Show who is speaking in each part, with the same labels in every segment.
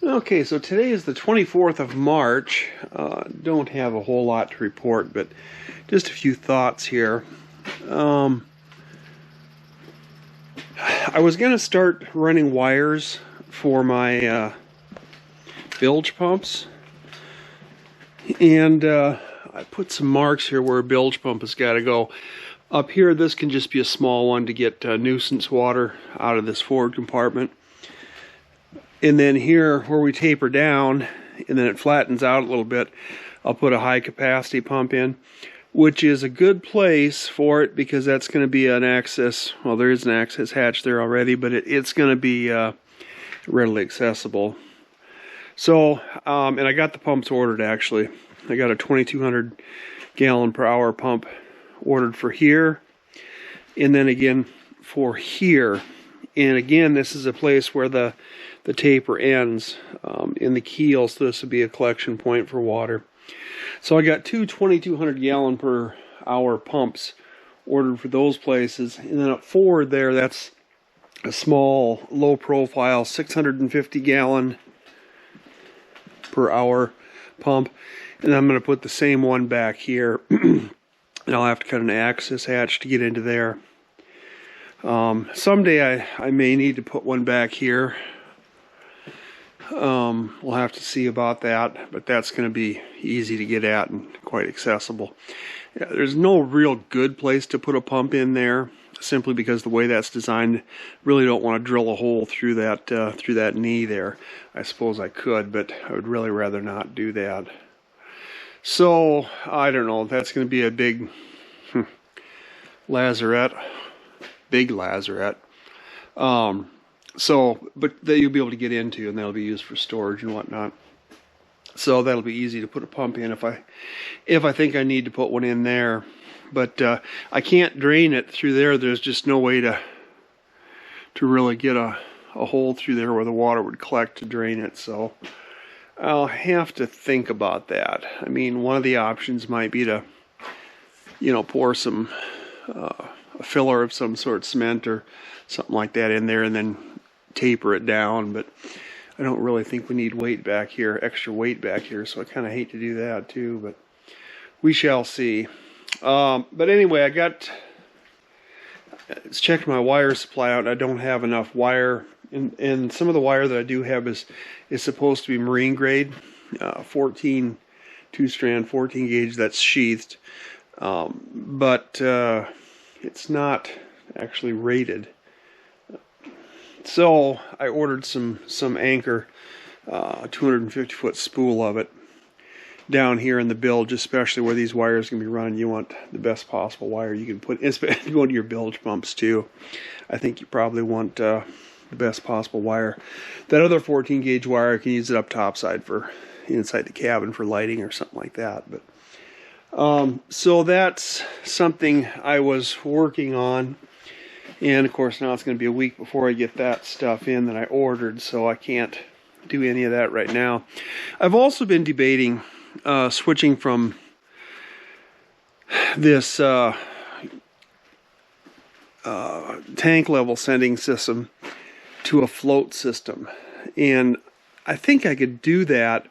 Speaker 1: Okay, so today is the 24th of March. Don't have a whole lot to report, but just a few thoughts here. I was going to start running wires for my bilge pumps, and I put some marks here where a bilge pump has got to go. Up here, this can just be a small one to get nuisance water out of this forward compartment. And then here, where we taper down, and then it flattens out a little bit, I'll put a high capacity pump in, which is a good place for it because that's going to be an access, well, there is an access hatch there already, but it's going to be readily accessible. So, and I got the pumps ordered actually. I got a 2,200 gallon per hour pump ordered for here, and then again for here. And again, this is a place where the taper ends in the keel, so this would be a collection point for water. So I got two 2,200 gallon per hour pumps ordered for those places, and then up forward there, that's a small, low profile 650 gallon per hour pump, and I'm going to put the same one back here, and I'll have to cut an access hatch to get into there. Someday I may need to put one back here. We'll have to see about that, but that's going to be easy to get at and quite accessible. Yeah, there's no real good place to put a pump in there, simply because the way that's designed, really don't want to drill a hole through that knee there. I suppose I could, but I would really rather not do that. So I don't know. That's going to be a big lazarette, big lazarette. But that you'll be able to get into, and that'll be used for storage and whatnot. So that'll be easy to put a pump in if I think I need to put one in there. But I can't drain it through there. There's just no way to really get a hole through there where the water would collect to drain it. So I'll have to think about that. I mean, one of the options might be to, pour some a filler of some sort, cement or something like that in there, and then taper it down. But I don't really think we need weight back here, extra weight back here, so I kind of hate to do that too, but we shall see. But anyway, I checked my wire supply out. I don't have enough wire, and some of the wire that I do have is supposed to be marine grade, 14 2-strand 14 gauge that's sheathed, but it's not actually rated. So I ordered some anchor, 250-foot spool of it down here in the bilge, especially where these wires can be run. You want the best possible wire you can put, especially going to your bilge pumps too. I think you probably want the best possible wire. That other 14 gauge wire, I can use it up topside for inside the cabin for lighting or something like that. But so that's something I was working on. And of course now it's going to be a week before I get that stuff in that I ordered, so I can't do any of that right now. I've also been debating switching from this tank level sending system to a float system. And I think I could do that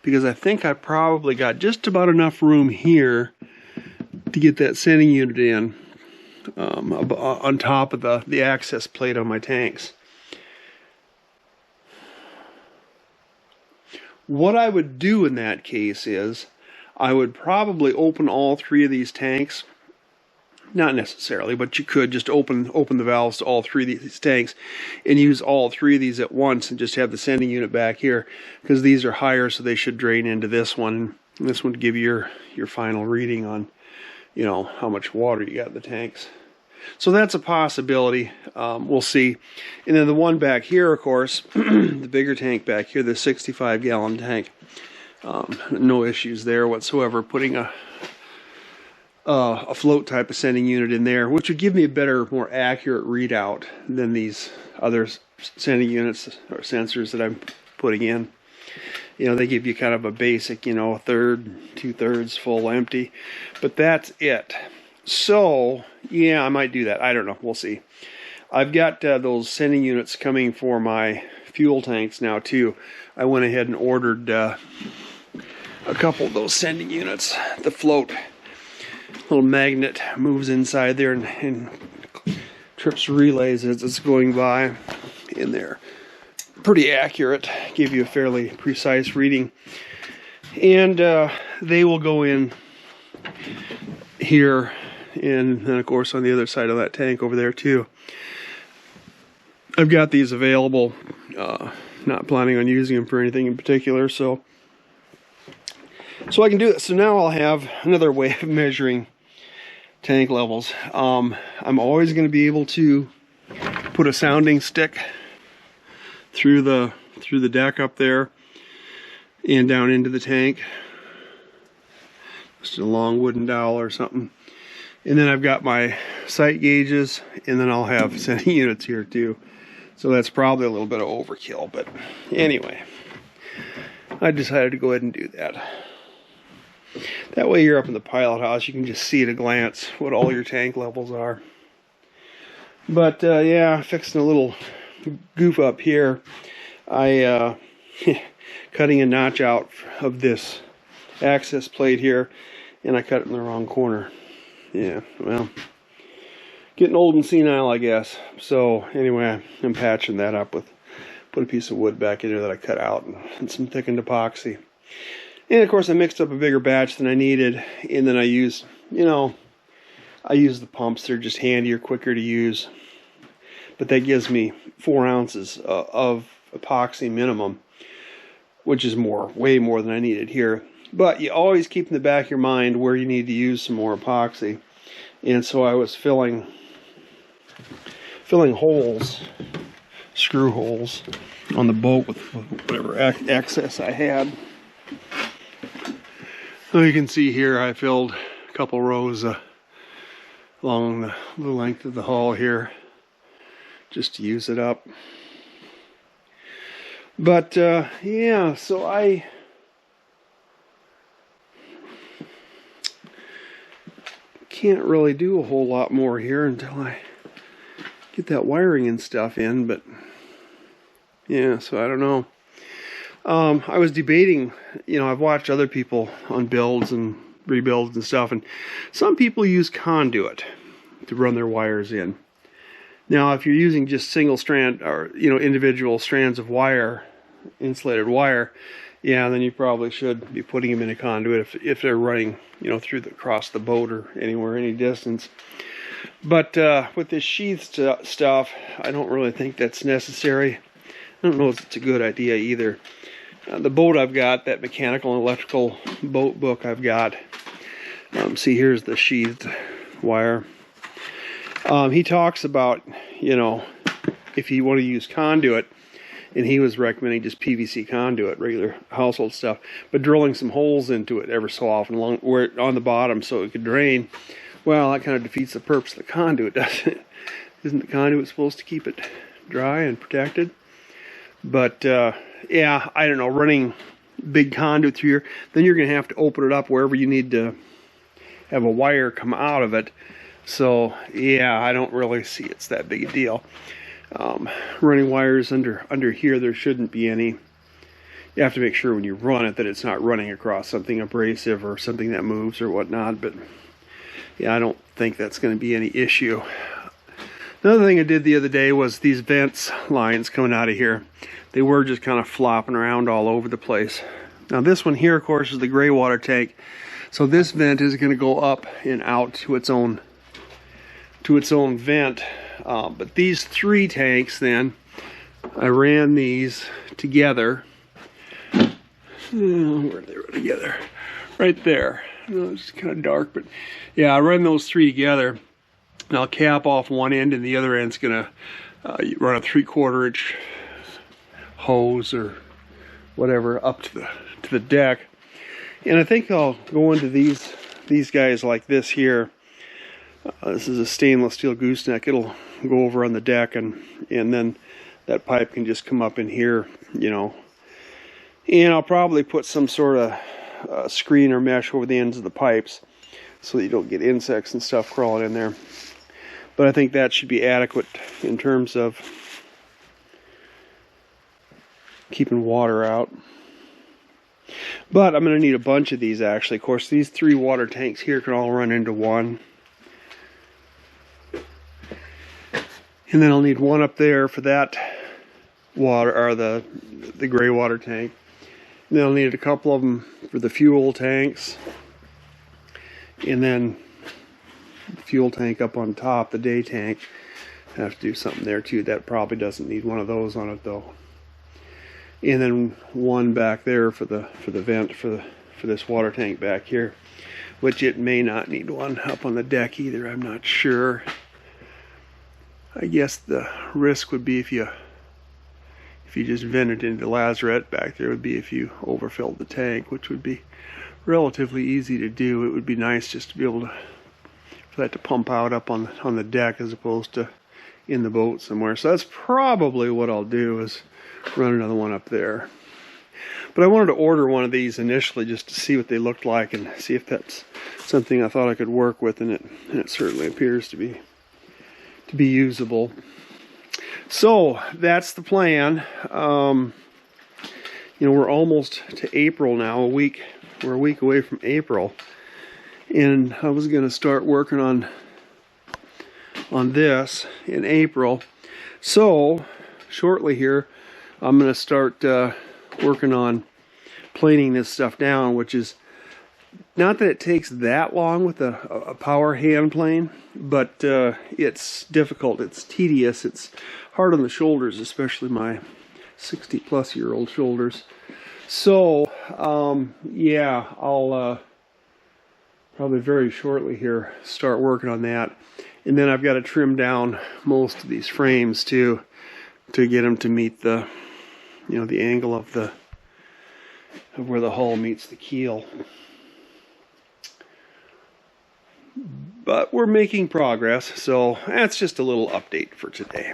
Speaker 1: because I think I probably got just about enough room here to get that sending unit in. On top of the access plate on my tanks. What I would do in that case is I would probably open all three of these tanks. Not necessarily, but you could just open the valves to all three of these tanks and use all three of these at once and just have the sending unit back here, because these are higher, so they should drain into this one. And this one would give you your final reading on how much water you got in the tanks. So that's a possibility. We'll see. And then the one back here, of course, the bigger tank back here, the 65 gallon tank, no issues there whatsoever. Putting a float type of sending unit in there, which would give me a better, more accurate readout than these other sending units or sensors that I'm putting in. They give you kind of a basic, a third, 2/3 full, empty, but that's it. So, yeah, I might do that. I don't know. We'll see. I've got those sending units coming for my fuel tanks now too. I went ahead and ordered a couple of those sending units. The float little magnet moves inside there and trips relays as it's going by in there. Pretty accurate, give you a fairly precise reading. And they will go in here, and then of course on the other side of that tank over there too. I've got these available, not planning on using them for anything in particular, so I can do this. So now I'll have another way of measuring tank levels. I'm always going to be able to put a sounding stick through the deck up there and down into the tank. Just a long wooden dowel or something. And then I've got my sight gauges, and then I'll have sending units here too. So that's probably a little bit of overkill, but anyway, I decided to go ahead and do that. That way you're up in the pilot house, you can just see at a glance what all your tank levels are. But yeah, fixing a little goof up here. I cutting a notch out of this access plate here, and I cut it in the wrong corner. Yeah, well, getting old and senile, I guess. So anyway, I'm patching that up with, put a piece of wood back in there that I cut out and some thickened epoxy. And of course I mixed up a bigger batch than I needed, and then I used, I use the pumps. They're just handier, quicker to use. But that gives me 4 ounces of epoxy minimum, which is way more than I needed here. But you always keep in the back of your mind where you need to use some more epoxy. And so I was filling holes, screw holes, on the boat with whatever excess I had. So you can see here I filled a couple rows along the length of the hull here, just to use it up. But yeah, so I can't really do a whole lot more here until I get that wiring and stuff in. But yeah, so I don't know. I was debating, I've watched other people on builds and rebuilds and stuff, and some people use conduit to run their wires in. Now, if you're using just single strand or, individual strands of wire, insulated wire, yeah, then you probably should be putting them in a conduit if they're running, across the boat or anywhere, any distance. But with this sheath stuff, I don't really think that's necessary. I don't know if it's a good idea either. The boat I've got, that mechanical and electrical boat book I've got, see, here's the sheathed wire. He talks about, if you want to use conduit, and he was recommending just PVC conduit, regular household stuff, but drilling some holes into it ever so often on the bottom so it could drain. Well, that kind of defeats the purpose of the conduit, doesn't it? Isn't the conduit supposed to keep it dry and protected? But yeah, I don't know, running big conduit through here, then you're going to have to open it up wherever you need to have a wire come out of it. So yeah, I don't really see it's that big a deal. Running wires under here, there shouldn't be any. You have to make sure when you run it that it's not running across something abrasive or something that moves or whatnot. But yeah, I don't think that's going to be any issue. Another thing I did the other day was these vents lines coming out of here. They were just kind of flopping around all over the place. Now this one here, of course, is the gray water tank. So this vent is going to go up and out to its own vent. But these 3 tanks, then, I ran these together. Where they run together? Right there. It's kind of dark, but yeah, I run those 3 together. And I'll cap off one end, and the other end's gonna run a 3/4 inch hose or whatever up to the deck. And I think I'll go into these guys like this here. This is a stainless steel gooseneck. It'll go over on the deck, and then that pipe can just come up in here, And I'll probably put some sort of screen or mesh over the ends of the pipes so that you don't get insects and stuff crawling in there. But I think that should be adequate in terms of keeping water out. But I'm going to need a bunch of these actually. Of course, these 3 water tanks here can all run into one. And then I'll need one up there for that water, or the gray water tank. And then I'll need a couple of them for the fuel tanks. And then the fuel tank up on top, the day tank. I have to do something there too. That probably doesn't need one of those on it though. And then one back there for the vent for this water tank back here, which it may not need one up on the deck either. I'm not sure. I guess the risk would be if you just vented into lazarette back there, would be if you overfilled the tank, which would be relatively easy to do. It would be nice just to be able to for that to pump out up on the deck as opposed to in the boat somewhere. So that's probably what I'll do, is run another one up there. But I wanted to order one of these initially just to see what they looked like and see if that's something I thought I could work with, and it certainly appears to be usable. So that's the plan. You know, we're almost to April now. We're a week away from April, and I was going to start working on this in April. So shortly here, I'm going to start working on planing this stuff down, which is not that it takes that long with a power hand plane, but it's difficult, it's tedious, it's hard on the shoulders, especially my 60-plus-year-old shoulders. So, yeah, I'll probably very shortly here start working on that. And then I've got to trim down most of these frames too, to get them to meet the, you know, the angle of where the hull meets the keel. But we're making progress, so that's just a little update for today.